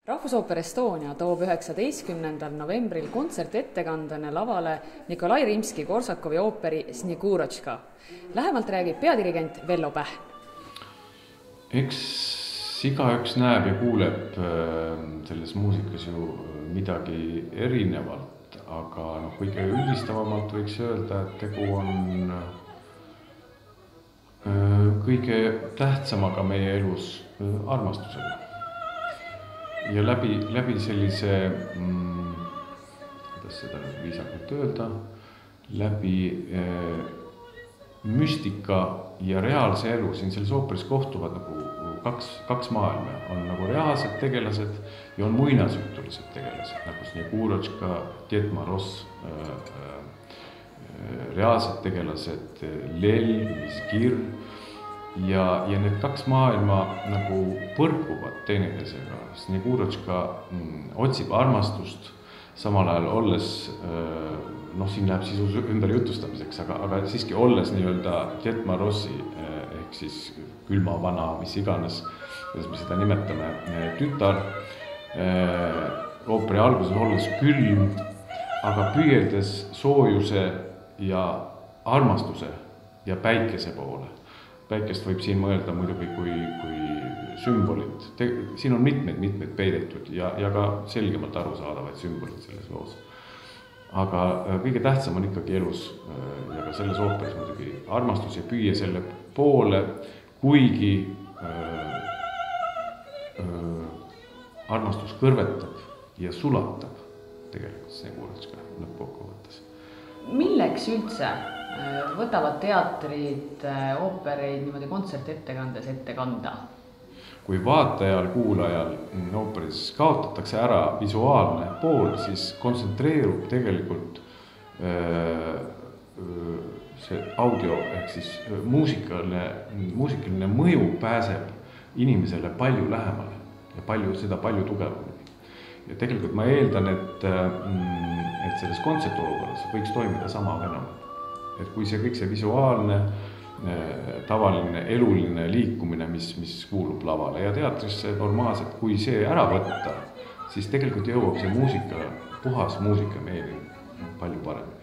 Rahvusooper Estonia toob 19. novembril kontsertettekandena lavale Nikolai Rimski-Korsakovi ooperi Snegurotška. Lähemalt räägib peadirigent Vello Pähn. Eks igaüks näeb ja kuuleb selles muusikas ju midagi erinevalt, aga kõige üldistavamalt võiks öelda, et tegu on kõige tähtsamaga meie elus armastusega. Ja läbi sellise, kuidas seda viisakalt öelda, läbi müstika ja reaalse elu siin selles ooperis kohtuvad nagu kaks maailma. On nagu reaalsed tegelased ja on muinasjutulised tegelased, nagu Snegurotška, Ded Moroz, reaalsed tegelased, Lell, Miskir. Ja need kaks maailma nagu põrkuvad teineteisega. Snegurotška otsib armastust, samal ajal olles, siin läheb sisus ümber jutustamiseks, aga siiski olles nii-öelda Ded Morozi ehk siis külma vana, mis iganes, kuidas me seda nimetame, tütar, ooperi alguses olles külm, aga püüeldes soojuse ja armastuse ja päikese poole. Päikest võib siin mõelda muidugi kui sümbolit. Siin on mitmeid peidetud ja ka selgemalt arusaadavaid sümbolid selles loos. Aga kõige tähtsam on ikkagi elus ja ka selles ooperis muidugi armastus ja püüe selle poole, kuigi armastus kõrvetab ja sulatab tegelikult Snegurotška lõppkokkuvõttes. Milleks üldse võtavad teatrid oopereid niimoodi kontsertettekandes ette kanda? Kui vaatajal, kuulajal ooperis kaotatakse ära visuaalne pool, siis kontsentreerub tegelikult see audio ehk siis muusikaline mõju pääseb inimesele palju lähemale ja palju tugevamini. Ja tegelikult ma eeldan, et selles kontsertolukorras võiks toimida sama fenomen. Et kui see kõik see visuaalne, tavaline, eluline liikumine, mis kuulub lavale ja teatrisse normaalselt, kui see ära võtta, siis tegelikult jõuab see muusika, puhas muusika meeli palju paremini.